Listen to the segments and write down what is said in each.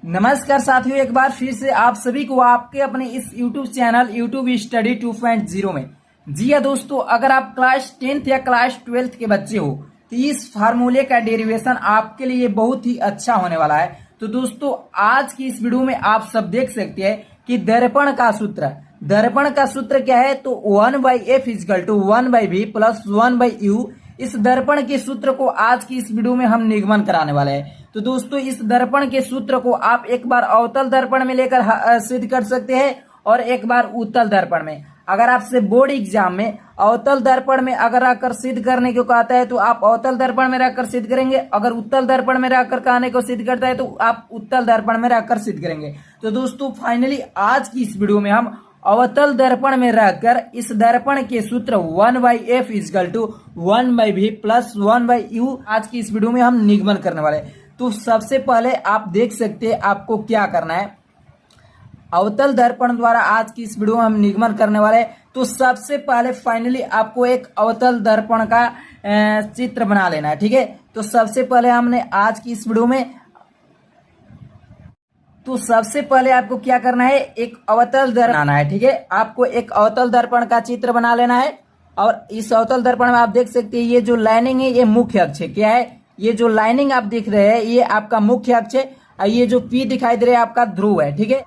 नमस्कार साथियों, एक बार फिर से आप सभी को आपके अपने इस YouTube चैनल YouTube स्टडी 2.0 में। जी हाँ दोस्तों, अगर आप क्लास 10th या क्लास 12th के बच्चे हो तो इस फार्मूले का डेरिवेशन आपके लिए बहुत ही अच्छा होने वाला है। तो दोस्तों, आज की इस वीडियो में आप सब देख सकते हैं कि दर्पण का सूत्र क्या है। तो 1/f = 1/v + 1/u। इस दर्पण के सूत्र को आज की इस वीडियो में हम निगमन कराने वाले हैं। तो दोस्तों, इस दर्पण के सूत्र को आप एक बार अवतल दर्पण में लेकर सिद्ध कर सकते हैं और एक बार उत्तल दर्पण में। अगर आपसे बोर्ड एग्जाम में अवतल दर्पण में अगर आकर सिद्ध करने को कहता है तो आप अवतल दर्पण में रखकर सिद्ध करेंगे। अगर उत्तल दर्पण में रखकर कहने को सिद्ध करता है तो आप उत्तल दर्पण में रखकर सिद्ध करेंगे। तो दोस्तों, फाइनली आज की इस वीडियो में हम अवतल दर्पण में रखकर इस दर्पण के सूत्र 1/f = 1/v + 1/u आज की इस वीडियो में हम निगमन करने वाले हैं। तो सबसे पहले आप देख सकते हैं आपको क्या करना है। अवतल दर्पण द्वारा आज की इस वीडियो में हम निगमन करने वाले हैं। तो सबसे पहले फाइनली आपको एक अवतल दर्पण का चित्र बना लेना है, ठीक है। तो सबसे पहले हमने आज की इस वीडियो में सबसे पहले आपको क्या करना है, एक अवतल दर्पण बनाना है, ठीक है। आपको एक अवतल दर्पण का चित्र बना लेना है और इस अवतल दर्पण में आप देख सकते हैं ये जो लाइनिंग है ये मुख्य अक्ष है। क्या है, ये जो लाइनिंग आप देख रहे हैं ये आपका मुख्य अक्ष है और ये जो P दिखाई दे रहा है आपका ध्रुव है, ठीक है।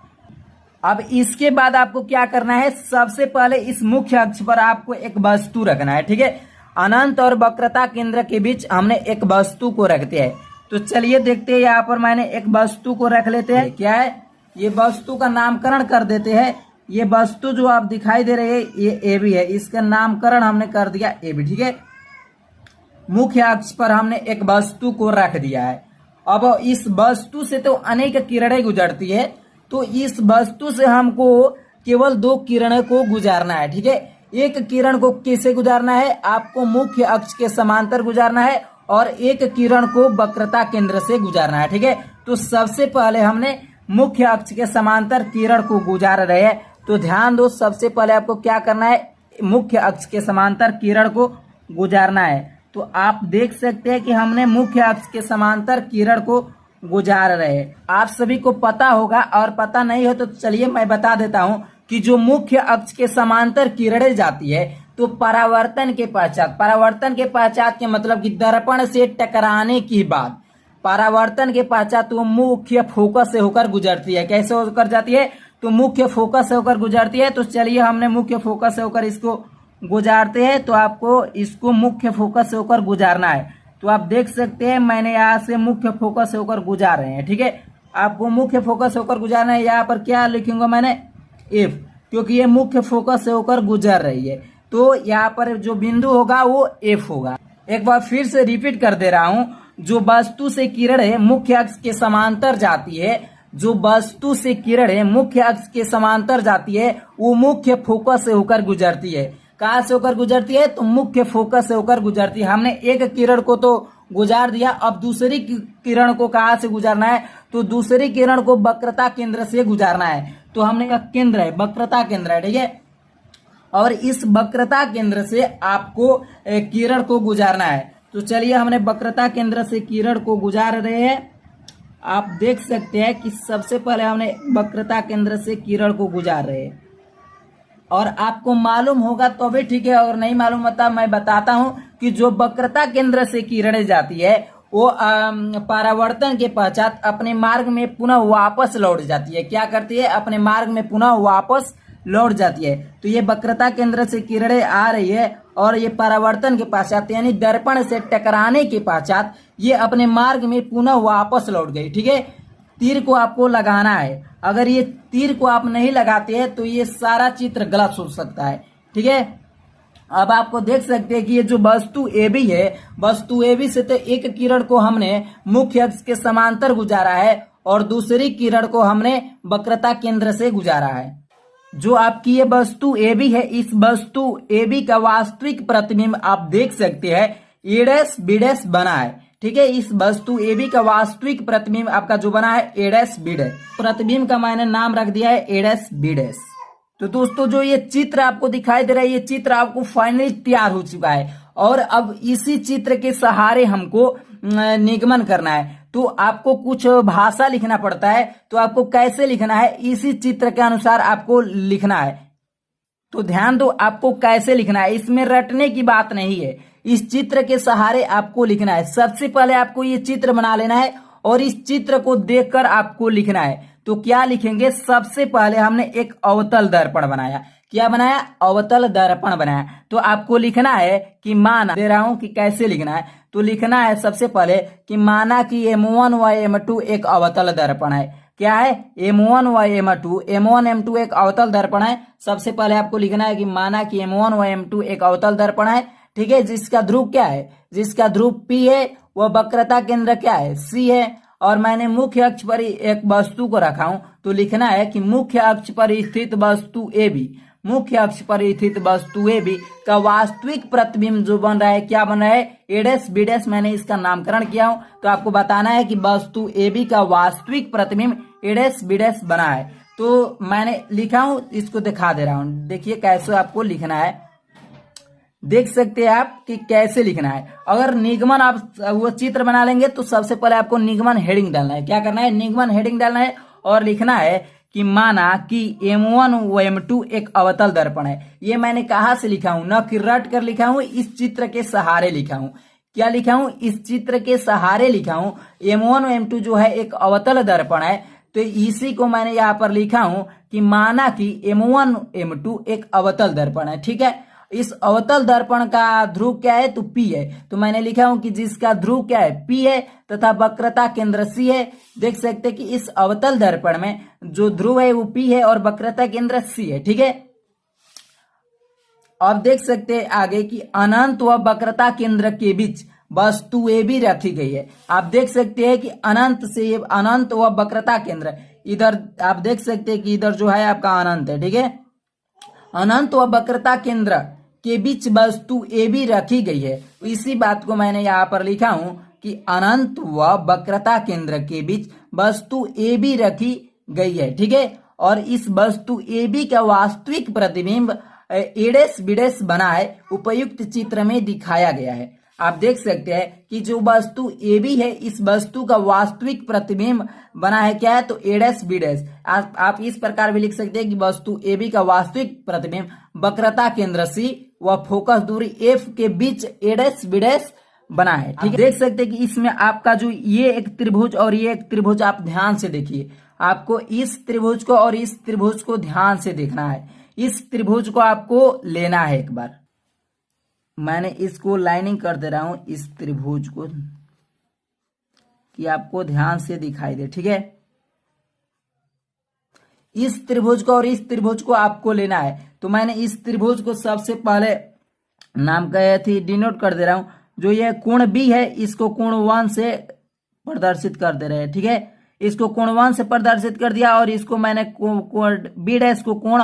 अब इसके बाद आपको क्या करना है, सबसे पहले इस मुख्य अक्ष पर आपको एक वस्तु रखना है, ठीक है। अनंत और वक्रता केंद्र के बीच हमने एक वस्तु को रखते हैं। तो चलिए देखते हैं, यहाँ पर मैंने एक वस्तु को रख लेते हैं। क्या है, ये वस्तु का नामकरण कर देते हैं। ये वस्तु जो आप दिखाई दे रहे हैं ये AB है, इसका नामकरण हमने कर दिया AB, ठीक है। मुख्य अक्ष पर हमने एक वस्तु को रख दिया है। अब इस वस्तु से तो अनेक किरणें गुजरती है, तो इस वस्तु से हमको केवल 2 किरणों को गुजारना है, ठीक है। एक किरण को कैसे गुजारना है, आपको मुख्य अक्ष के समांतर गुजारना है और एक किरण को वक्रता केंद्र से गुजारना है, ठीक है। तो सबसे पहले हमने मुख्य अक्ष के समांतर किरण को गुजार रहे हैं। तो ध्यान दो, सबसे पहले आपको क्या करना है, मुख्य अक्ष के समांतर किरण को गुजारना है। तो आप देख सकते हैं कि हमने मुख्य अक्ष के समांतर किरण को गुजार रहे हैं। आप सभी को पता होगा और पता नहीं हो तो चलिए मैं बता देता हूं कि जो मुख्य अक्ष के समांतर किरणें जाती है तो परावर्तन के पश्चात के मतलब कि दर्पण से टकराने की बाद परावर्तन के पश्चात वो मुख्य फोकस से होकर गुजरती है। कैसे होकर जाती है, तो मुख्य फोकस से होकर गुजरती है। तो चलिए हमने मुख्य फोकस से होकर इसको गुजारते हैं। तो आपको इसको मुख्य फोकस से होकर गुजारना है। तो आप देख सकते हैं मैंने यहाँ से मुख्य फोकस से होकर गुजार रहे हैं, ठीक है। आपको मुख्य फोकस से होकर गुजारना है। यहाँ पर क्या लिखूंगा मैंने, F, क्योंकि ये मुख्य फोकस से होकर गुजर रही है। तो यहाँ पर जो बिंदु होगा वो F होगा। एक बार फिर से रिपीट कर दे रहा हूं, जो वस्तु से किरणें मुख्य अक्ष के समांतर जाती है, जो वस्तु से किरणें मुख्य अक्ष के समांतर जाती है वो मुख्य फोकस से होकर गुजरती है। कहाँ से होकर गुजरती है, तो मुख्य फोकस से होकर गुजरती है। हमने एक किरण को तो गुजार दिया, अब दूसरी किरण को कहाँ से गुजारना है, तो दूसरी किरण को वक्रता केंद्र से गुजारना है। तो हमने कहा केंद्र है, वक्रता केंद्र है, ठीक है। और इस वक्रता केंद्र से आपको किरण को गुजारना है। तो चलिए हमने वक्रता केंद्र से किरण को गुजार रहे हैं। आप देख सकते हैं कि सबसे पहले हमने वक्रता केंद्र से किरण को गुजार रहे हैं और आपको मालूम होगा तो भी ठीक है, और नहीं मालूम होता मैं बताता हूं कि जो वक्रता केंद्र से किरणें जाती है वो परावर्तन के पश्चात अपने मार्ग में पुनः वापस लौट जाती है। क्या करती है, अपने मार्ग में पुनः वापस लौट जाती है। तो ये वक्रता केंद्र से किरणें आ रही है और ये परावर्तन के पश्चात यानी दर्पण से टकराने के पश्चात ये अपने मार्ग में पुनः वापस लौट गई, ठीक है। तीर को आपको लगाना है। अगर ये तीर को आप नहीं लगाते हैं तो ये सारा चित्र गलत हो सकता है, ठीक है। अब आपको देख सकते हैं कि ये जो वस्तु AB है, वस्तु AB से तो एक किरण को हमने मुख्य अक्ष के समांतर गुजारा है और दूसरी किरण को हमने वक्रता केंद्र से गुजारा है। जो आपकी ये वस्तु AB है, इस वस्तु AB का वास्तविक प्रतिबिंब आप देख सकते हैं A', B' बना है, ठीक है। इस वस्तु AB का वास्तविक प्रतिबिंब आपका जो बना है A', प्रतिबिंब का मैंने नाम रख दिया है A', तो दोस्तों जो ये चित्र आपको दिखाई दे रहा है ये चित्र आपको फाइनली तैयार हो चुका है और अब इसी चित्र के सहारे हमको निगमन करना है। तो आपको कुछ भाषा लिखना पड़ता है, तो आपको कैसे लिखना है इसी चित्र के अनुसार आपको लिखना है। तो ध्यान दो, आपको कैसे लिखना है, इसमें रटने की बात नहीं है, इस चित्र के सहारे आपको लिखना है। सबसे पहले आपको ये चित्र बना लेना है और इस चित्र को देखकर आपको लिखना है। तो क्या लिखेंगे, सबसे पहले हमने एक अवतल दर्पण बनाया। क्या बनाया, अवतल दर्पण बनाया। तो आपको लिखना है कि माना, दे रहा हूं कि कैसे लिखना है। तो लिखना है सबसे पहले कि माना कि M1 व M2 एक अवतल दर्पण है। क्या है, M1 व M2, M1 M2 एक अवतल दर्पण है। सबसे पहले आपको लिखना है कि माना कि M1 व M2 एक अवतल दर्पण है, ठीक है, जिसका ध्रुव क्या है, जिसका ध्रुव P है, वह वक्रता केंद्र क्या है, C है, और मैंने मुख्य अक्ष पर एक वस्तु को रखा हूं। तो लिखना है कि मुख्य अक्ष पर स्थित वस्तु AB, मुख्य अक्ष पर स्थित वस्तु AB का वास्तविक प्रतिबिंब जो बन रहा है, क्या बन रहा है, A' B', मैंने इसका नामकरण किया हूं। तो आपको बताना है कि वस्तु AB का वास्तविक प्रतिबिंब A' B' बना है। तो मैंने लिखा हूं, इसको दिखा दे रहा हूं, देखिए कैसे आपको लिखना है। देख सकते हैं आप कि कैसे लिखना है। अगर निगमन आप वो चित्र बना लेंगे तो सबसे पहले आपको निगमन हेडिंग डालना है। क्या करना है, निगमन हेडिंग डालना है और लिखना है कि माना कि M1 व M2 एक अवतल दर्पण है। ये मैंने कहां से लिखा हूं, न कि रट कर लिखा हूं, इस चित्र के सहारे लिखा हूं। क्या लिखा हूं, इस चित्र के सहारे लिखा हूं। M1 व M2 जो है एक अवतल दर्पण है, तो इसी को मैंने यहाँ पर लिखा हूं कि माना कि M1 M2 एक अवतल दर्पण है, ठीक है। इस अवतल दर्पण का ध्रुव क्या है, तो P है। तो मैंने लिखा हूं कि जिसका ध्रुव क्या है, P है, तथा वक्रता केंद्र C है। देख सकते हैं कि इस अवतल दर्पण में जो ध्रुव है वो P है और वक्रता केंद्र C है, ठीक है। अब देख सकते हैं आगे कि अनंत व वक्रता केंद्र के बीच वस्तु AB रखी गई है। आप देख सकते हैं कि अनंत व वक्रता केंद्र, इधर आप देख सकते हैं कि इधर जो है आपका अनंत है, ठीक है। अनंत व वक्रता केंद्र के बीच वस्तु AB रखी गई है। इसी बात को मैंने यहाँ पर लिखा हूं कि अनंत व वक्रता केंद्र के बीच वस्तु AB रखी गई है, ठीक है। और इस वस्तु AB का वास्तविक प्रतिबिंब A' B' बना है, उपयुक्त चित्र में दिखाया गया है। आप देख सकते हैं कि जो वस्तु AB है, इस वस्तु का वास्तविक प्रतिबिंब बना है, क्या है, तो A' B'। आप इस प्रकार भी लिख सकते हैं कि वस्तु AB का वास्तविक प्रतिबिंब वक्रता केंद्र C व फोकस दूरी F के बीच A' B' बना है, ठीक है। देख सकते हैं कि इसमें आपका जो ये एक त्रिभुज और ये एक त्रिभुज, आप ध्यान से देखिए, आपको इस त्रिभुज को और इस त्रिभुज को ध्यान से देखना है। इस त्रिभुज को आपको लेना है, एक बार मैंने इसको लाइनिंग कर दे रहा हूं, इस त्रिभुज को, कि आपको ध्यान से दिखाई दे, ठीक है। इस त्रिभुज को और इस त्रिभुज को आपको लेना है। तो मैंने इस त्रिभुज को सबसे पहले नाम कहे थी, डिनोट कर दे रहा हूं। जो ये कोण B है, इसको कोण 1 से प्रदर्शित कर दे रहे हैं, ठीक है। इसको कोण 1 से प्रदर्शित कर दिया और इसको मैंने B' को कोण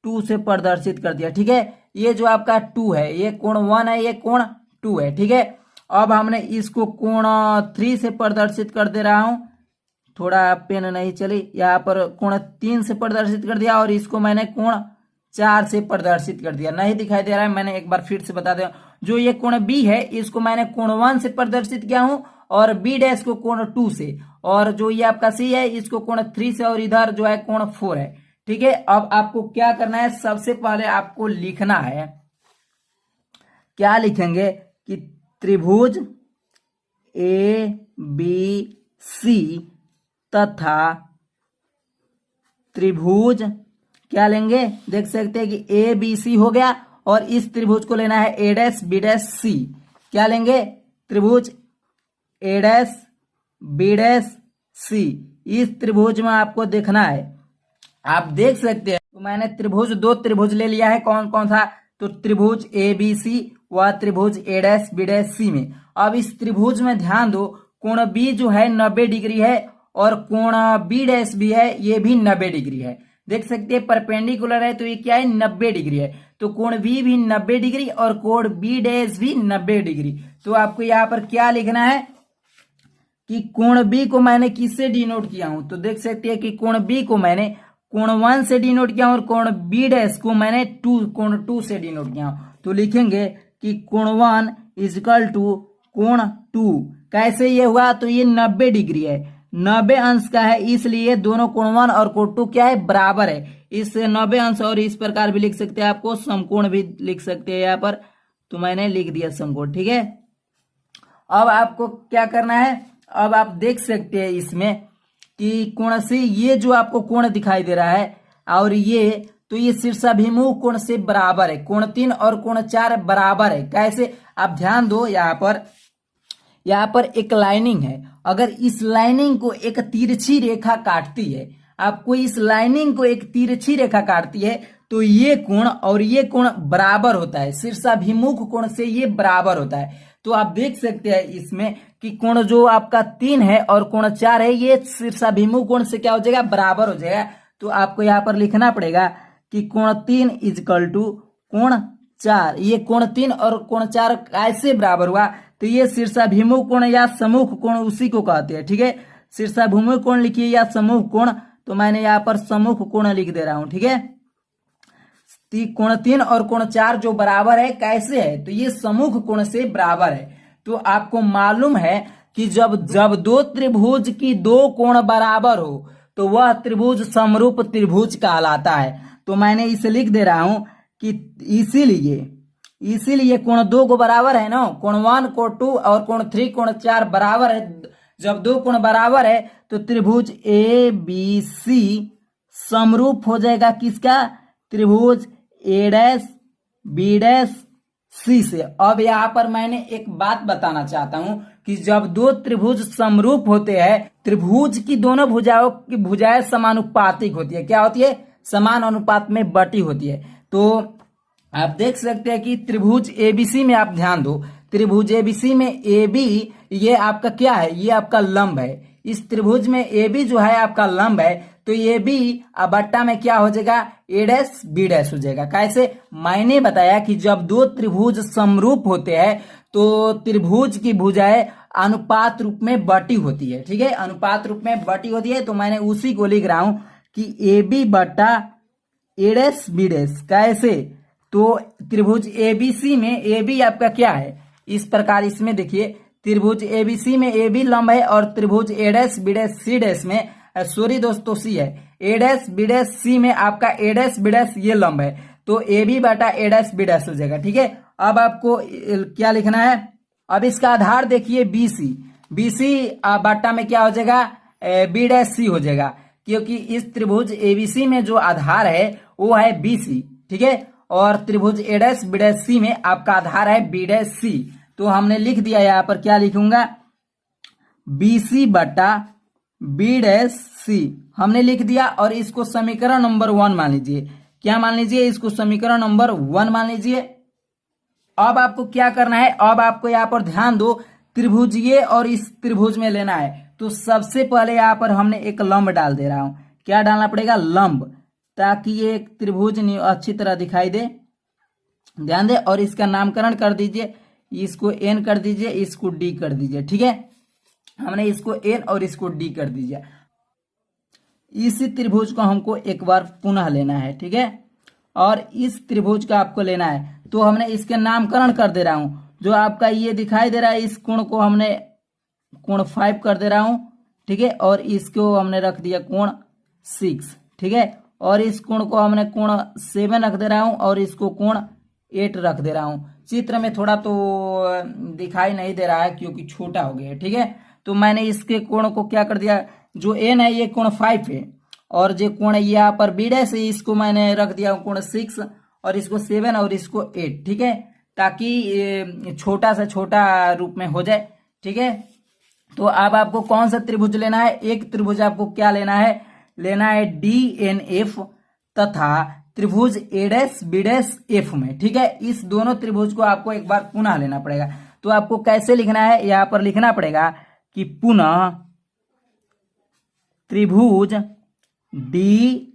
2 से प्रदर्शित कर दिया, ठीक है। ये जो आपका 2 है, ये कोण 1 है, ये कोण 2 है, ठीक है। अब हमने इसको कोण 3 से प्रदर्शित कर दे रहा हूं, थोड़ा पेन नहीं चली, यहाँ पर कोण 3 से प्रदर्शित कर दिया और इसको मैंने कोण 4 से प्रदर्शित कर दिया। नहीं दिखाई दे रहा है, मैंने एक बार फिर से बता दें। जो ये कोण B है, इसको मैंने कोण 1 से प्रदर्शित किया हूं और B' को कोण 2 से, और जो ये आपका C है, इसको कोण 3 से, और इधर जो है कोण 4 है, ठीक है। अब आपको क्या करना है, सबसे पहले आपको लिखना है, क्या लिखेंगे कि त्रिभुज ABC तथा त्रिभुज, क्या लेंगे, देख सकते हैं कि ABC हो गया और इस त्रिभुज को लेना है A' B' C। क्या लेंगे, त्रिभुज A' B' C। इस त्रिभुज में आपको देखना है, आप देख सकते हैं। तो मैंने त्रिभुज, 2 त्रिभुज ले लिया है, कौन कौन सा, तो त्रिभुज ABC व त्रिभुज A' B' C में। अब इस त्रिभुज में ध्यान दो, कोण B जो है 90 डिग्री है और कोण B' भी है, ये भी 90 डिग्री है। देख सकते हैं परपेंडिकुलर है, तो ये क्या है, 90 डिग्री है। तो कोण B भी 90 डिग्री और कोण B' भी 90 डिग्री। तो आपको यहाँ पर क्या लिखना है कि कोण B को मैंने किससे डिनोट किया हूं, तो देख सकते हैं कि कोण B को मैंने कोण 1 से डिनोट किया और कोण B' को मैंने कोण 2 से डिनोट किया। तो लिखेंगे कि कोण 1 इजकल टू कोण 2। कैसे ये हुआ? तो ये 90 डिग्री है, 90 अंश का है, इसलिए दोनों कोण 1 और कोण 2 क्या है? बराबर है। इस 90 अंश और इस प्रकार भी लिख सकते हैं, आपको समकोण भी लिख सकते हैं यहाँ पर, तो मैंने लिख दिया समकोण। ठीक है, अब आपको क्या करना है? अब आप देख सकते हैं इसमें कि कोण से ये जो आपको कोण दिखाई दे रहा है और ये, तो ये शीर्षाभिमुख कोण से बराबर है। कोण 3 और कोण 4 बराबर है। कैसे? आप ध्यान दो, यहाँ पर एक लाइनिंग है, अगर इस लाइनिंग को एक तिरछी रेखा काटती है, आपको इस लाइनिंग को एक तिरछी रेखा काटती है, तो ये कोण और ये कोण बराबर होता है, शीर्षाभिमुख कोण से ये बराबर होता है। तो आप देख सकते हैं इसमें कि कोण जो आपका 3 है और कोण 4 है, ये शीर्षाभिमुख कोण से क्या हो जाएगा? बराबर हो जाएगा। तो आपको यहाँ पर लिखना पड़ेगा कि कोण 3 इजकल टू कोण 4। ये कोण 3 और कोण 4 कैसे बराबर हुआ? तो ये शीर्षाभिमुख कोण या सम्मुख कोण उसी को कहते हैं। ठीक है, शीर्षाभिमुख कोण लिखिए या सम्मुख कोण, तो मैंने यहाँ पर सम्मुख कोण लिख दे रहा हूं। ठीक है, कोण 3 और कोण 4 जो बराबर है, कैसे है? तो ये सम्मुख कोण से बराबर है। तो आपको मालूम है कि जब दो त्रिभुज की दो कोण बराबर हो तो वह त्रिभुज समरूप त्रिभुज कहलाता है। तो मैंने इसे लिख दे रहा हूं कि इसीलिए कोण 2 को बराबर है ना, कोण 1 कोण 2 और कोण 3 कोण 4 बराबर है। जब दो कोण बराबर है तो त्रिभुज ए बी सी समरूप हो जाएगा किसका? त्रिभुज ए डैश बी डैश सी से। अब यहाँ पर मैंने एक बात बताना चाहता हूं कि जब दो त्रिभुज समरूप होते हैं, त्रिभुज की दोनों भुजाओं की भुजाएं समानुपातिक होती है। क्या होती है? समान अनुपात में बटी होती है। तो आप देख सकते हैं कि त्रिभुज एबीसी में आप ध्यान दो, त्रिभुज एबीसी में AB ये आपका क्या है? ये आपका लंब है। इस त्रिभुज में AB जो है आपका लंब है, तो AB बट्टा में क्या हो जाएगा? A डैश B डैश हो जाएगा। कैसे? मैंने बताया कि जब दो त्रिभुज समरूप होते हैं तो त्रिभुज की भुजाएं अनुपात रूप में बटी होती है। ठीक है, अनुपात रूप में बटी होती है। तो मैंने उसी को लिख रहा हूं कि AB बट्टा A डैश B डैश। कैसे? तो त्रिभुज एबीसी में AB आपका क्या है? इस प्रकार इसमें देखिए, त्रिभुज एबीसी में AB लंब है और त्रिभुज A dash B dash C dash में, सॉरी दोस्तों C है, A dash B dash C में आपका A डैश B डैश ये लंब है, तो AB बटा A डैश B डैश हो जाएगा। ठीक है, अब आपको क्या लिखना है? अब इसका आधार देखिए BC बटा में क्या हो जाएगा? B डैश C हो जाएगा, क्योंकि इस त्रिभुज एबीसी में जो आधार है वो है BC। ठीक है, और त्रिभुज A dash B dash C में आपका आधार है B डैश C। तो हमने लिख दिया, यहाँ पर क्या लिखूंगा? BC बटा B डैश C हमने लिख दिया, और इसको समीकरण नंबर 1 मान लीजिए। क्या मान लीजिए? इसको समीकरण नंबर 1 मान लीजिए। अब आपको क्या करना है? अब आपको यहाँ पर ध्यान दो, त्रिभुज ये और इस त्रिभुज में लेना है। तो सबसे पहले यहाँ पर हमने एक लंब डाल दे रहा हूं। क्या डालना पड़ेगा? लंब, ताकि ये एक त्रिभुज अच्छी तरह दिखाई दे। ध्यान दे, और इसका नामकरण कर दीजिए, इसको N कर दीजिए, इसको D कर दीजिए। ठीक है, हमने इसको N और इसको D कर दीजिए। इसी त्रिभुज को हमको एक बार पुनः लेना है। ठीक है, और इस त्रिभुज का आपको लेना है, तो हमने इसके नामकरण कर दे रहा हूं। जो आपका ये दिखाई दे रहा है, इस कोण को हमने कोण 5 कर दे रहा हूं। ठीक है, और इसको हमने रख दिया कोण 6। ठीक है, और इस कोण को हमने कोण 7 रख दे रहा हूं, और इसको कोण 8 रख दे रहा हूं। चित्र में थोड़ा तो दिखाई नहीं दे रहा है क्योंकि छोटा हो गया है। ठीक है, तो मैंने इसके कोण को क्या कर दिया? जो N है ये कोण 5 है, और जो कोण यहाँ पर B डैश है इसको मैंने रख दिया कोण 6, और इसको 7 और इसको 8। ठीक है, ताकि छोटा से छोटा रूप में हो जाए। ठीक है, तो अब आपको कौन सा त्रिभुज लेना है? एक त्रिभुज आपको क्या लेना है? लेना है DNF तथा त्रिभुज A dash B dash F में। ठीक है, इस दोनों त्रिभुज को आपको एक बार पुनः लेना पड़ेगा। तो आपको कैसे लिखना है? यहाँ पर लिखना पड़ेगा कि पुनः त्रिभुज DNF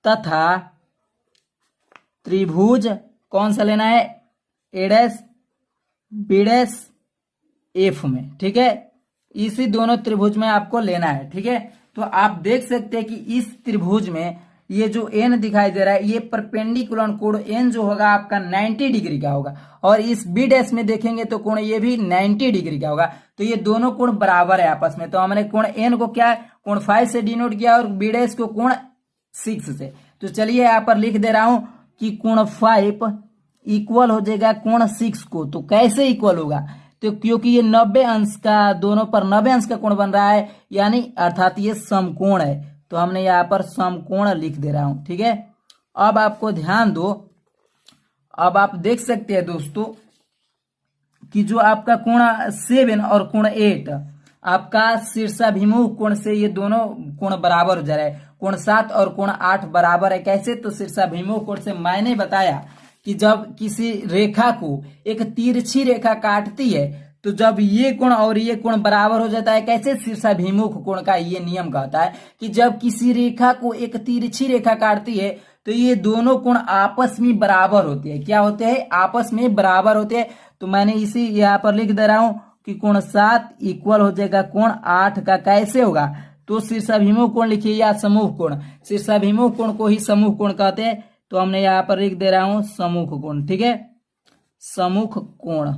तथा त्रिभुज कौन सा लेना है? A dash B dash F में। ठीक है, इसी दोनों त्रिभुज में आपको लेना है। ठीक है, तो आप देख सकते हैं कि इस त्रिभुज में ये जो एन दिखाई दे रहा है ये परपेंडिकुलर कोण एन जो होगा आपका 90 डिग्री का होगा, और इस बी डैश में देखेंगे तो कोण ये भी 90 डिग्री का होगा। तो ये दोनों कोण बराबर है आपस में। तो हमने कोण एन को क्या कोण 5 से डिनोट किया और बी डैश को कोण 6 से। तो चलिए यहाँ पर लिख दे रहा हूं कि कोण 5 इक्वल हो जाएगा कोण 6 को। तो कैसे इक्वल होगा, तो क्योंकि ये 90 अंश का, दोनों पर 90 अंश का कोण बन रहा है, यानी अर्थात ये समकोण है। तो हमने यहाँ पर समकोण लिख दे रहा हूं, ठीक है। अब आपको ध्यान दो, अब आप देख सकते हैं दोस्तों कि जो आपका कोण 7 और कोण 8 आपका शीर्षाभिमुख कोण से ये दोनों कोण बराबर हो जा रहा है। कोण 7 और कोण 8 बराबर है। कैसे, तो शीर्षाभिमुख कोण से मैंने बताया कि जब किसी रेखा को एक तिरछी रेखा काटती है तो जब ये कोण और ये कोण बराबर हो जाता है। कैसे, शीर्षाभिमुख कोण का ये नियम कहता है कि जब किसी रेखा को एक तिरछी रेखा काटती है तो ये दोनों कोण आपस में बराबर होते हैं। क्या होते हैं, आपस में बराबर होते हैं। तो मैंने इसी यहाँ पर लिख दे रहा हूं कि कोण 7 इक्वल हो जाएगा कोण 8 का। कैसे होगा, तो शीर्षाभिमुख कोण लिखिए या समूह कोण। शीर्षाभिमुख कोण को ही समूह कोण कहते हैं। तो हमने यहाँ पर लिख दे रहा हूं समूह कोण, ठीक है, समूह कोण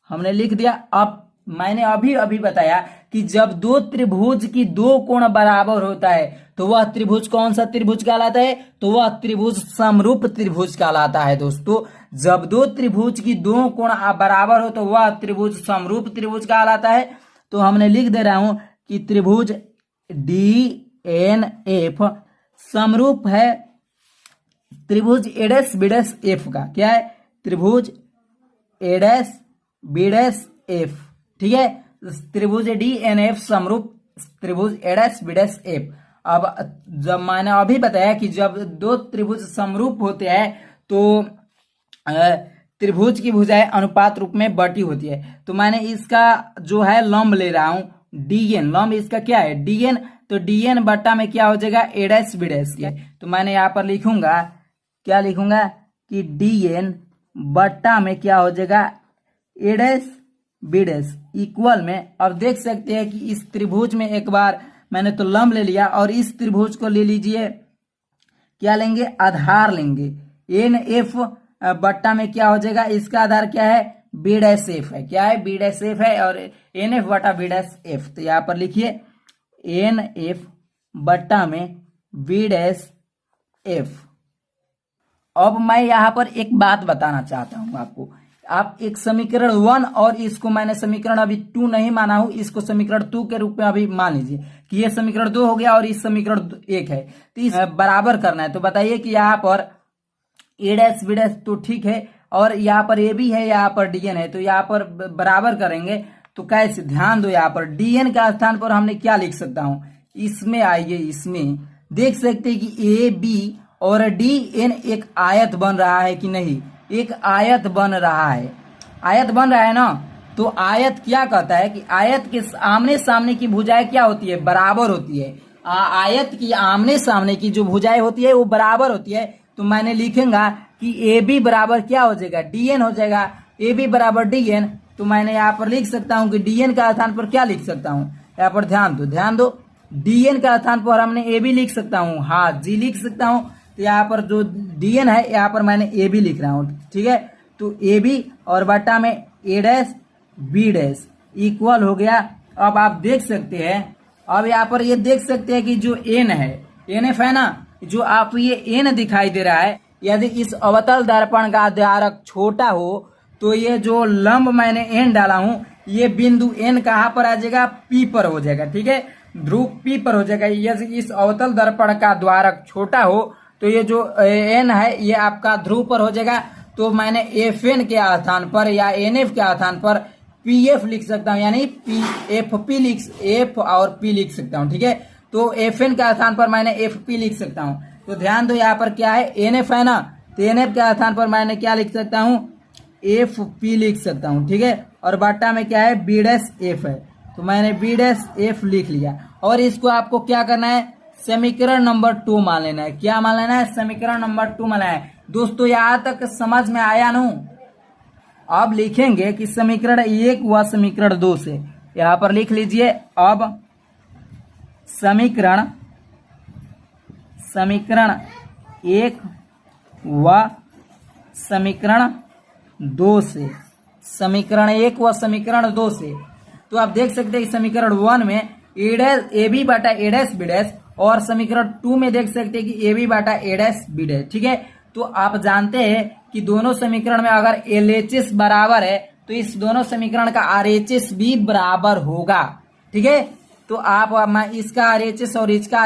हमने लिख दिया। अब मैंने अभी बताया कि जब दो त्रिभुज की दो कोण बराबर होता है तो वह त्रिभुज कौन सा त्रिभुज कहलाता है, तो वह त्रिभुज समरूप त्रिभुज कहलाता है। दोस्तों जब दो त्रिभुज की दो कोण बराबर हो तो वह त्रिभुज समरूप त्रिभुज कहलाता है। तो हमने लिख दे रहा हूं कि त्रिभुज DNF समरूप है त्रिभुज ABF का। क्या है, त्रिभुज ABF, ठीक है। त्रिभुज DNF समरूप त्रिभुज ABF। अब जब मैंने अभी बताया कि जब दो त्रिभुज समरूप होते हैं तो त्रिभुज की भुजाएं अनुपात रूप में बटी होती है। तो मैंने इसका जो है लंब ले रहा हूं DN, लंब इसका क्या है DN। तो DN बट्टा में क्या हो जाएगा ABF। तो मैंने यहाँ पर लिखूंगा, क्या लिखूंगा कि DN बट्टा में क्या हो जाएगा ABF इक्वल में। अब देख सकते हैं कि इस त्रिभुज में एक बार मैंने तो लंब ले लिया और इस त्रिभुज को ले लीजिए, क्या लेंगे, आधार लेंगे। NF बट्टा में क्या हो जाएगा, इसका आधार क्या है B' है। क्या है, B' है और NF बट्टा B'। तो यहाँ पर लिखिए NF बट्टा में B'। अब मैं यहाँ पर एक बात बताना चाहता हूं आपको। आप एक समीकरण 1 और इसको मैंने समीकरण अभी 2 नहीं माना हूं, इसको समीकरण 2 के रूप में अभी मान लीजिए कि ये समीकरण 2 हो गया और इस समीकरण 1 है। तो इस बराबर करना है। तो बताइए कि यहाँ पर A'B' तो ठीक है और यहाँ पर AB है, यहाँ पर DN है। तो यहाँ पर बराबर करेंगे तो कैसे, ध्यान दो। यहाँ पर DN का स्थान पर हमने क्या लिख सकता हूं, इसमें आइए, इसमें देख सकते हैं कि AB और DN एक आयत बन रहा है कि नहीं, एक आयत बन रहा है। आयत बन रहा है ना। तो आयत क्या कहता है कि आयत के आमने सामने की भुजाएं क्या होती है, बराबर होती है। आयत की आमने सामने की जो भुजाएं होती है वो बराबर होती है। तो मैंने लिखूंगा कि AB बराबर क्या हो जाएगा, DN हो जाएगा। AB बराबर DN। तो मैंने यहाँ पर लिख सकता हूँ कि DN का स्थान पर क्या लिख सकता हूँ, यहाँ पर ध्यान दो DN का स्थान पर हमने AB लिख सकता हूँ, हाँ G लिख सकता हूँ। तो यहाँ पर जो DN है यहाँ पर मैंने AB लिख रहा हूँ, ठीक है। तो AB और बट्टा में A'B' इक्वल हो गया। अब आप देख सकते हैं, अब यहाँ पर ये देख सकते हैं कि जो N है, NF है ना, जो आप ये N दिखाई दे रहा है, यदि इस अवतल दर्पण का द्वारक छोटा हो तो ये जो लंब मैंने N डाला हूं ये बिंदु N कहां पर आ जाएगा, P पर हो जाएगा, ठीक है, ध्रुव P पर हो जाएगा। यदि इस अवतल दर्पण का द्वारक छोटा हो तो ये जो N है ये आपका ध्रुव पर हो जाएगा। तो मैंने FN के स्थान पर या NF के स्थान पर PF लिख सकता हूं, यानी F और P लिख सकता हूं, ठीक है। तो FN का स्थान पर मैंने FP लिख सकता हूं। तो ध्यान दो यहाँ पर क्या है, NF है ना, तो NF के स्थान पर मैंने क्या लिख सकता हूं, FP लिख सकता हूं, ठीक है। और बट्टा में क्या है, B' है। तो मैंने B' लिख लिया। और इसको आपको क्या करना है, समीकरण नंबर 2 मान लेना है। क्या मान लेना है, समीकरण नंबर 2 मान लेना है। दोस्तों यहाँ तक समझ में आया ना। अब लिखेंगे कि समीकरण 1 व समीकरण 2 से, यहाँ पर लिख लीजिए। अब समीकरण समीकरण 1 व समीकरण 2 से, समीकरण 1 व समीकरण 2 से। तो आप देख सकते हैं समीकरण 1 में ए डैश ए बी बटा ए डैश बी डैश, और समीकरण 2 में देख सकते हैं कि ए बी बटा ए डैश बी डैश। ठीक है, तो आप जानते हैं कि दोनों समीकरण में अगर LHS बराबर है तो इस दोनों समीकरण का RHS भी बराबर होगा। ठीक है, तो आप इसका RHS और इसका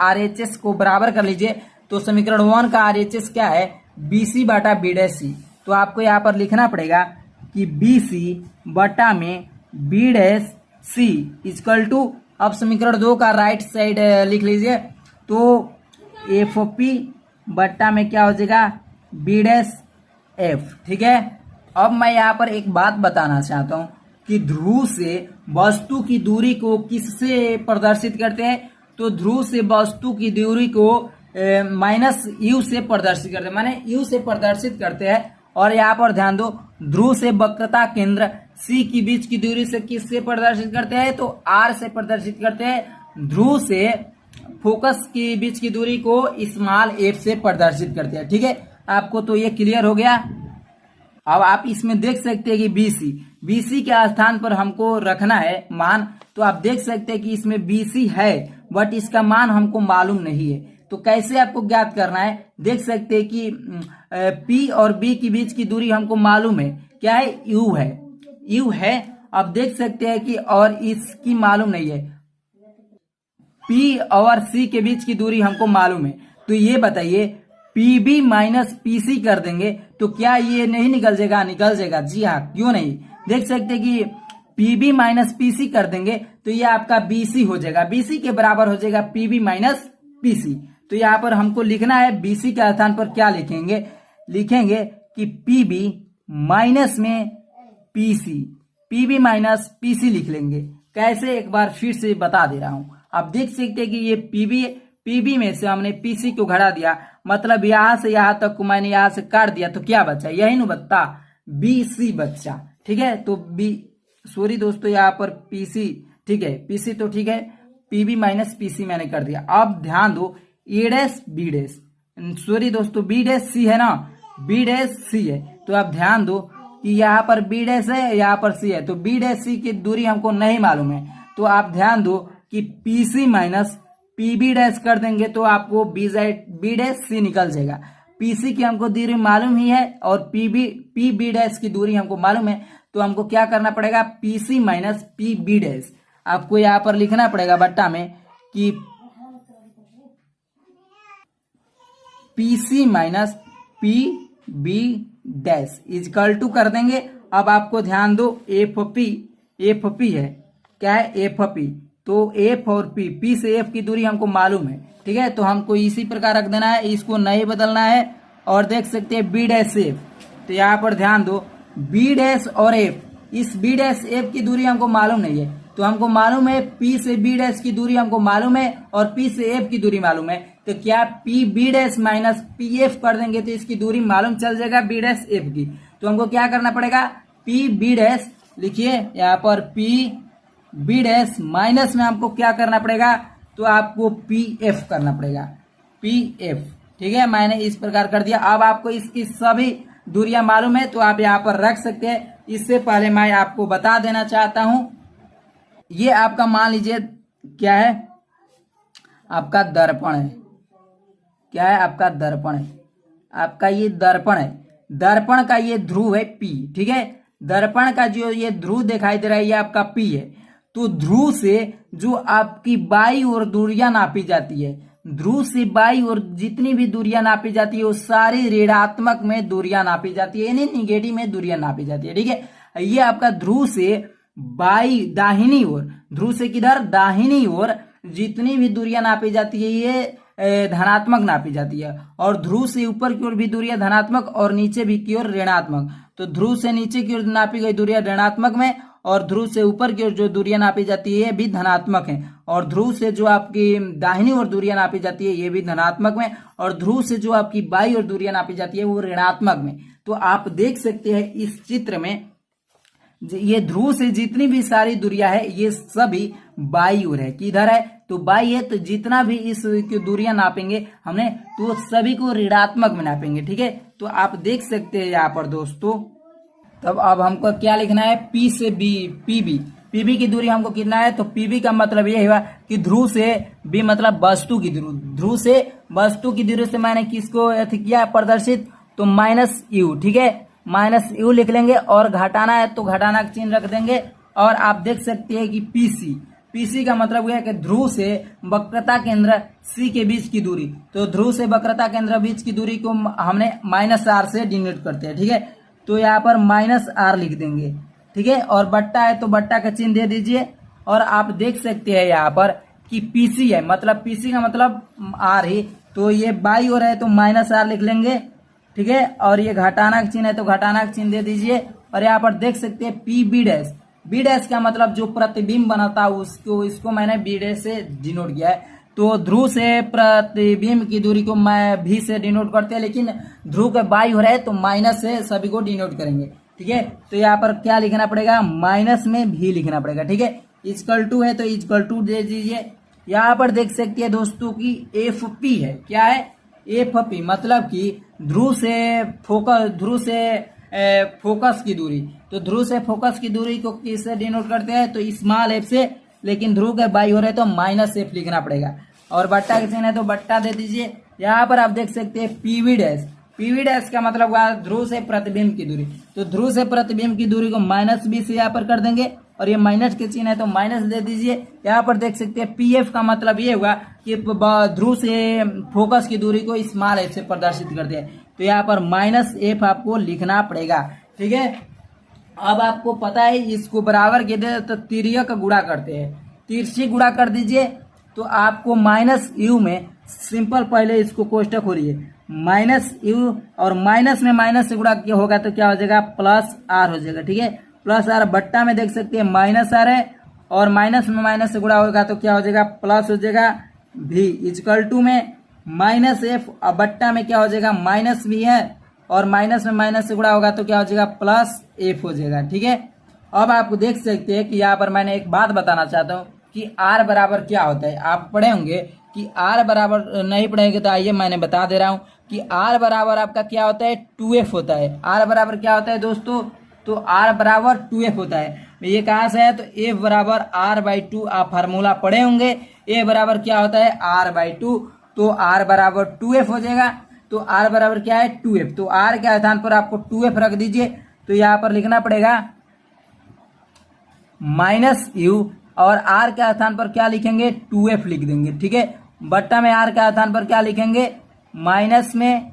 RHS को बराबर कर लीजिए। तो समीकरण 1 का RHS क्या है, BC बटा बी डैश सी। तो आपको यहाँ पर लिखना पड़ेगा कि BC बटा में B dash C equal to, अब समीकरण 2 का राइट साइड लिख लीजिए। तो FP बट्टा में क्या हो जाएगा, बी डैश एफ। ठीक है, अब मैं यहाँ पर एक बात बताना चाहता हूँ कि ध्रुव से वस्तु की दूरी को किससे प्रदर्शित करते हैं। तो ध्रुव से वस्तु की दूरी को माइनस यू से प्रदर्शित करते हैं, माने यू से प्रदर्शित करते हैं। और यहाँ पर ध्यान दो, ध्रुव से वक्रता केंद्र सी की बीच की दूरी से किससे प्रदर्शित करते हैं, तो आर से प्रदर्शित करते हैं। ध्रुव से फोकस के बीच की दूरी को स्मॉल एफ से प्रदर्शित करते हैं। ठीक है, आपको तो ये क्लियर हो गया। अब आप इसमें देख सकते हैं कि बीसी के स्थान पर हमको रखना है मान। तो आप देख सकते हैं कि इसमें बीसी है बट इसका मान हमको मालूम नहीं है। तो कैसे आपको ज्ञात करना है, देख सकते हैं कि पी और बी के बीच की दूरी हमको मालूम है, क्या है, यू है। अब देख सकते हैं कि और इसकी मालूम नहीं है, पी और सी के बीच की दूरी हमको मालूम है। तो ये बताइए पीबी माइनस पीसी कर देंगे तो क्या ये नहीं निकल जाएगा, निकल जाएगा। जी हाँ, क्यों नहीं। देख सकते हैं कि पीबी माइनस पीसी कर देंगे तो ये आपका बीसी हो जाएगा, बीसी के बराबर हो जाएगा पीबी माइनस पीसी। तो यहाँ पर हमको लिखना है बीसी के स्थान पर क्या लिखेंगे, लिखेंगे कि पीबी माइनस में पीसी, पीबी माइनस पीसी लिख लेंगे। कैसे, एक बार फिर से बता दे रहा हूं। आप देख सकते हैं कि ये पीबी में से हमने पीसी को घटा दिया, मतलब यहां से यहां तक को मैंने यहां से काट दिया, तो क्या बचा, यही ना बता, बीसी बच्चा। ठीक है, तो सॉरी दोस्तों, यहाँ पर पीसी, ठीक है, पीसी तो ठीक है, पीबी माइनस पीसी मैंने कर दिया। अब ध्यान दो, ए डैश बी डैश, सॉरी दोस्तों, बी डैश सी है ना, बी डैश सी है। तो आप ध्यान दो कि यहाँ पर बी डैश है, यहाँ पर सी है, तो बी डैश सी की दूरी हमको नहीं मालूम है। तो आप ध्यान दो कि पीसी माइनस पीबी डैश कर देंगे तो आपको बी डैश सी निकल जाएगा। पीसी की हमको दूरी मालूम ही है और पीबी डैश की दूरी हमको मालूम है। तो हमको क्या करना पड़ेगा, पीसी माइनस पीबी डैश। आपको यहाँ पर लिखना पड़ेगा बट्टा में कि PC minus PB dash equal to कर देंगे। अब आपको ध्यान दो, एफ पी है, क्या है, एफ पी। तो एफ और पी से एफ की दूरी हमको मालूम है। ठीक है, तो हमको इसी प्रकार रख देना है, इसको नहीं बदलना है। और देख सकते हैं बी डैश एफ, तो यहाँ पर ध्यान दो, बी डैश और एफ, इस बी डैश एफ की दूरी हमको मालूम नहीं है। तो हमको मालूम है पी से बी डैश की दूरी हमको मालूम है और पी से एफ की दूरी मालूम है। तो क्या P B dash minus P F कर देंगे तो इसकी दूरी मालूम चल जाएगा बी डैश एफ की। तो हमको क्या करना पड़ेगा, पी बी डैश लिखिए यहाँ पर, पी बी डैश माइनस में हमको क्या करना पड़ेगा, तो आपको पी एफ करना पड़ेगा, पी एफ। ठीक है, मैंने इस प्रकार कर दिया। अब आपको इसकी सभी दूरियां मालूम है तो आप यहाँ पर रख सकते हैं। इससे पहले मैं आपको बता देना चाहता हूं, ये आपका मान लीजिए क्या है, आपका दर्पण है, क्या है, आपका दर्पण है, आपका ये दर्पण है। दर्पण का ये ध्रुव है पी। ठीक है, दर्पण का जो ये ध्रुव दिखाई दे रहा है ये आपका पी है। तो ध्रुव से जो आपकी बाई ओर दूरियां नापी जाती है, ध्रुव से बाई ओर जितनी भी दूरियां नापी जाती है वो सारी ऋणात्मक में दूरियां नापी जाती है, यानी निगेटिव में दूरियां नापी जाती है। ठीक है, ये आपका ध्रुव से बाई दाहिनी ओर, ध्रुव से किधर, दाहिनी ओर जितनी भी दूरियां नापी जाती है ये धनात्मक नापी जाती है। और ध्रुव से ऊपर की ओर भी दूरियां धनात्मक और नीचे भी की ओर ऋणात्मक। तो ध्रुव से नीचे की ओर नापी गई दूरियां ऋणात्मक में और ध्रुव से ऊपर की ओर जो दूरियां नापी जाती है ये भी धनात्मक है। और ध्रुव से जो आपकी दाहिनी ओर दूरियां नापी जाती है ये भी धनात्मक में, और ध्रुव से जो आपकी बाई ओर दूरियां नापी जाती है वो ऋणात्मक में। तो आप देख सकते हैं इस चित्र में ये ध्रुव से जितनी भी सारी दूरियां है ये सभी बाई ओर है, किधर है तो बाई है, तो जितना भी इस की दूरियां नापेंगे हमने तो सभी को ऋणात्मक में नापेंगे। ठीक है, तो आप देख सकते हैं यहाँ पर दोस्तों। तब अब हमको क्या लिखना है, पी से बी, पीबी की दूरी हमको कितना है, तो पीबी का मतलब ये हुआ कि ध्रुव से बी मतलब वस्तु की दूरी, ध्रुव से वस्तु की दूरी से मैंने किसको किया प्रदर्शित, तो माइनस यू। ठीक है, माइनस यू लिख लेंगे और घटाना है तो घटाना का चिन्ह रख देंगे। और आप देख सकते हैं कि पीसी का मतलब यह है कि ध्रुव से वक्रता केंद्र सी के बीच की दूरी, तो ध्रुव से वक्रता केंद्र बीच की दूरी को हमने माइनस आर से डिनोट करते हैं। ठीक है, तो यहाँ पर माइनस आर लिख देंगे। ठीक है, और बट्टा है तो बट्टा का चिन्ह दे दीजिए। और आप देख सकते हैं यहाँ पर कि पीसी है, मतलब पीसी का मतलब आर ही, तो ये बाई ओर है तो माइनस आर लिख लेंगे। ठीक है, और ये घटाना का चिन्ह है तो घटाना का चिन्ह दे दीजिए। और यहाँ पर देख सकते हैं P B dash, B dash का मतलब जो प्रतिबिंब बनाता है उसको, इसको मैंने बी डैश से डिनोट किया है। तो ध्रुव से प्रतिबिंब की दूरी को मैं भी से डिनोट करते हैं, लेकिन ध्रुव के बाई हो रहा है तो माइनस से सभी को डिनोट करेंगे। ठीक है, तो यहाँ पर क्या लिखना पड़ेगा, माइनस में भी लिखना पड़ेगा। ठीक है, इक्वल टू है तो इक्वल टू दे दीजिए। यहाँ पर देख सकते हैं दोस्तों की एफ पी है, क्या है एफ पी, मतलब कि ध्रुव से फोकस की दूरी, तो ध्रुव से फोकस की दूरी को किससे डिनोट करते हैं, तो स्मॉल एफ से, लेकिन ध्रुव के बाई हो रहे तो माइनस एफ लिखना पड़ेगा। और बट्टा के चिन्ह है तो बट्टा दे दीजिए। यहाँ पर आप देख सकते हैं पीवी डैश, पीवी डैश का मतलब हुआ ध्रुव से प्रतिबिंब की दूरी, तो ध्रुव से प्रतिबिंब की दूरी को माइनस बी से यहाँ पर कर देंगे। और ये माइनस के चिन्ह है तो माइनस दे दीजिए। यहाँ पर देख सकते हैं पीएफ का मतलब ये हुआ कि ध्रुव से फोकस की दूरी को स्मॉल एफ से प्रदर्शित करते हैं, तो यहाँ पर माइनस एफ आपको लिखना पड़ेगा। ठीक है, अब आपको पता है इसको बराबर के दे तो तिर्यक गुणा करते हैं, तिरछी गुणा कर दीजिए। तो आपको माइनस यू में सिंपल पहले इसको कोष्टक हो रही है, माइनस यू और माइनस में माइनस से गुणा होगा तो क्या हो जाएगा, प्लस आर हो जाएगा। ठीक है, प्लस आर, बट्टा में देख सकते हैं माइनस आर है और माइनस में माइनस से गुणा होगा तो क्या हो जाएगा, प्लस हो जाएगा भी, इक्वल टू में माइनस एफ और बट्टा में क्या हो जाएगा, माइनस भी है और माइनस में माइनस से गुणा होगा तो क्या हो जाएगा, प्लस एफ हो जाएगा। ठीक है, अब आप देख सकते हैं कि यहाँ पर मैंने एक बात बताना चाहता हूँ कि आर बराबर क्या होता है। आप पढ़े होंगे कि आर बराबर, नहीं पढ़ेंगे तो आइए मैंने बता दे रहा हूँ कि आर बराबर आपका क्या होता है, 2f होता है। आर बराबर क्या होता है दोस्तों, तो आर बराबर 2f होता है। ये कहाँ से है, तो एफ बराबर आर बाई 2, आप फार्मूला पढ़े होंगे। ए बराबर क्या होता है, आर बाई 2, तो आर बराबर 2f हो जाएगा। तो आर बराबर क्या है, 2f, तो आर के स्थान पर आपको 2f रख दीजिए। तो यहाँ पर लिखना पड़ेगा माइनस यू और आर के स्थान पर क्या लिखेंगे, 2f लिख देंगे। ठीक है, बट्टा में आर के स्थान पर क्या लिखेंगे, माइनस में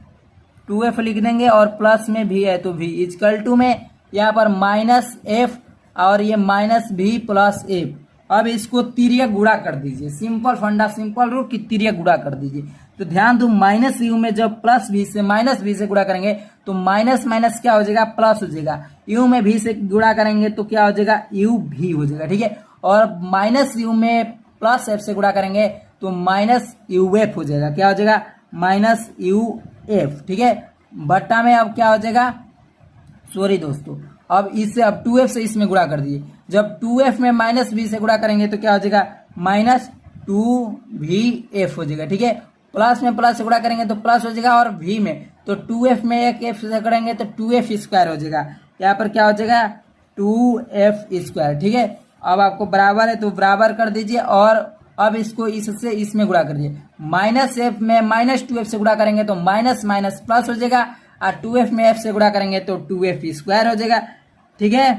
2f लिख देंगे और प्लस में भी है तो भी, इक्वल टू में यहाँ पर माइनस एफ और ये माइनस भी प्लस एफ। अब इसको तिर्यक गुणा कर दीजिए, सिंपल फंडा, सिंपल रूल की तिर्यक गुणा कर दीजिए। तो ध्यान दो, माइनस यू में जब प्लस भी से माइनस भी से गुणा करेंगे तो माइनस माइनस क्या हो जाएगा, प्लस हो जाएगा। यू में भी से गुणा करेंगे तो क्या हो जाएगा, यू भी हो जाएगा। ठीक है, और माइनस यू में प्लस एफ से गुणा करेंगे तो माइनस यू एफ हो जाएगा। क्या हो जाएगा, माइनस यू एफ। ठीक है, बट्टा में अब क्या हो जाएगा, सॉरी दोस्तों, अब इससे अब 2f से इसमें गुणा कर दीजिए। जब 2f में माइनस v से गुणा करेंगे तो क्या हो जाएगा, माइनस 2vf हो जाएगा। ठीक है, प्लस में प्लस से गुणा करेंगे तो प्लस हो जाएगा और v में तो 2f में एक f से करेंगे तो 2f स्क्वायर हो जाएगा। यहाँ पर क्या हो जाएगा, 2f स्क्वायर। ठीक है, अब आपको बराबर है तो बराबर कर दीजिए और अब इसको इससे इसमें गुणा कर दीजिए। माइनस एफ में माइनस 2f से गुणा करेंगे तो माइनस माइनस प्लस हो जाएगा और 2f में f से गुणा करेंगे तो 2f स्क्वायर हो जाएगा। ठीक है,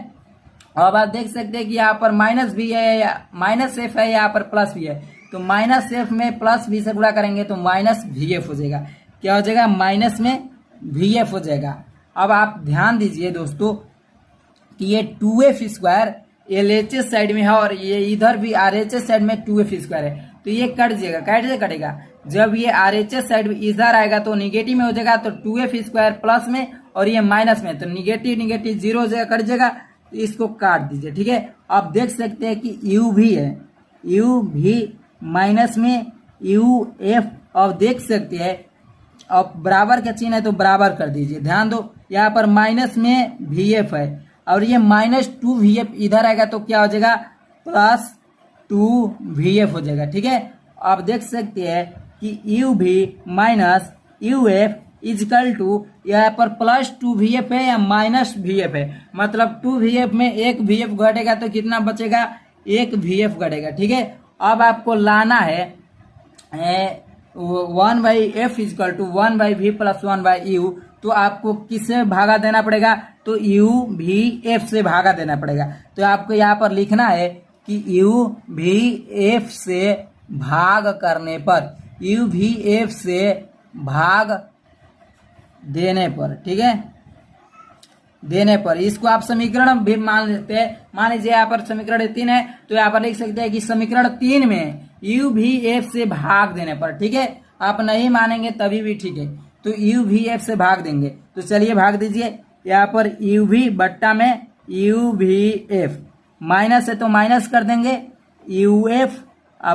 अब आप देख सकते हैं कि यहाँ पर माइनस भी है, माइनस एफ है, यहाँ पर प्लस भी है, तो माइनस एफ में प्लस भी से गुणा करेंगे तो माइनस वी एफ हो जाएगा। क्या हो जाएगा, माइनस में वी एफ हो जाएगा। अब आप ध्यान दीजिए दोस्तों कि ये 2f स्क्वायर LHS साइड में है और ये इधर भी RHS साइड में 2f स्क्वायर है, तो ये कट जाएगा, कैसे कटेगा, जब ये RHS साइड में इधर आएगा तो निगेटिव में हो जाएगा, तो 2f स्क्वायर प्लस में और ये माइनस में, तो निगेटिव निगेटिव जीरो हो जाएगा, कट जाएगा, तो इसको काट दीजिए। ठीक है, आप देख सकते हैं कि u भी है, u भी माइनस में uf, अब देख सकते हैं अब बराबर का चिन्ह है तो बराबर कर दीजिए। ध्यान दो, यहाँ पर माइनस में vf है और ये माइनस 2vf इधर आएगा तो क्या हो जाएगा, प्लस 2VF हो जाएगा। ठीक है, आप देख सकते हैं कि UV minus UF is equal to यहाँ पर प्लस 2VF है या माइनस VF है, मतलब 2VF में एक VF घटेगा तो कितना बचेगा, एक VF घटेगा। ठीक है, अब आपको लाना है 1/F is equal to 1/V plus 1/U, तो आपको किससे भागा देना पड़ेगा, तो UVF से भागा देना पड़ेगा। तो आपको यहाँ पर लिखना है कि UVF से भाग करने पर, UVF से भाग देने पर, ठीक है, देने पर इसको आप समीकरण भी मान लेते हैं। मान लीजिए यहाँ पर समीकरण 3 है, तो यहाँ पर लिख सकते हैं कि समीकरण 3 में UVF से भाग देने पर, ठीक है, आप नहीं मानेंगे तभी भी ठीक है, तो UVF से भाग देंगे। तो चलिए भाग दीजिए, यहाँ पर UV बट्टा में UVF, माइनस है तो माइनस कर देंगे, UF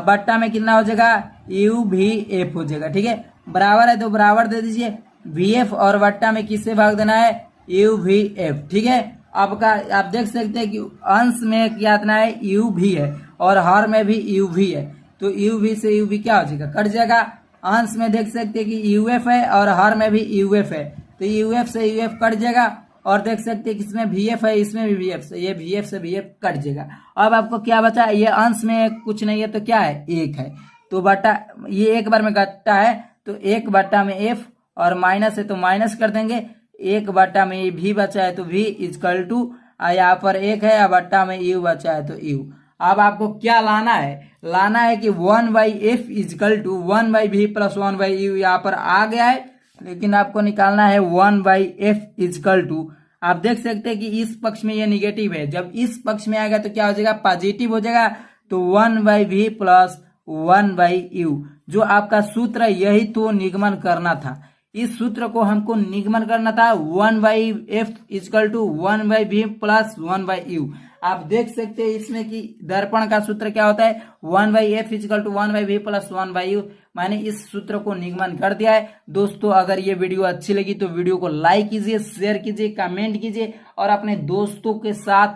बट्टा में कितना हो जाएगा, UVF हो जाएगा। ठीक है, बराबर है तो बराबर दे दीजिए, VF और बट्टा में किससे भाग देना है, UVF। ठीक है, आपका आप देख सकते हैं कि अंश में क्या इतना है, UV है और हर में भी UV है, तो UV से UV क्या हो जाएगा, कट जाएगा। अंश में देख सकते हैं कि UF है और हर में भी UF है, तो UF से UF कट जाएगा, और देख सकते हैं कि इसमें VF है, इसमें भी VF से, ये VF से VF कट जाएगा। अब आपको क्या बचा, ये अंश में कुछ नहीं है तो क्या है, एक है, तो बटा ये एक बार में कटता है, तो 1 बट्टा में F और माइनस है तो माइनस कर देंगे, 1 बट्टा में V बचा है तो V इजकल टू यहाँ पर 1 है, बट्टा में U बचा है तो U। अब आपको क्या लाना है, लाना है कि 1/F is equal to 1/V plus 1/U, यहाँ पर आ गया है, लेकिन आपको निकालना है 1/F इजकल टू, आप देख सकते हैं कि इस पक्ष में ये निगेटिव है, जब इस पक्ष में आएगा तो क्या हो जाएगा, पॉजिटिव हो जाएगा, तो 1/V प्लस 1/U, जो आपका सूत्र है यही तो निगमन करना था, इस सूत्र को हमको निगमन करना था 1/F is equal to 1/V plus 1/U। आप देख सकते हैं इसमें कि दर्पण का सूत्र क्या होता है, 1/F is equal to 1/V plus 1/U। मैंने इस सूत्र को निगमन कर दिया है। दोस्तों अगर ये वीडियो अच्छी लगी तो वीडियो को लाइक कीजिए, शेयर कीजिए, कमेंट कीजिए और अपने दोस्तों के साथ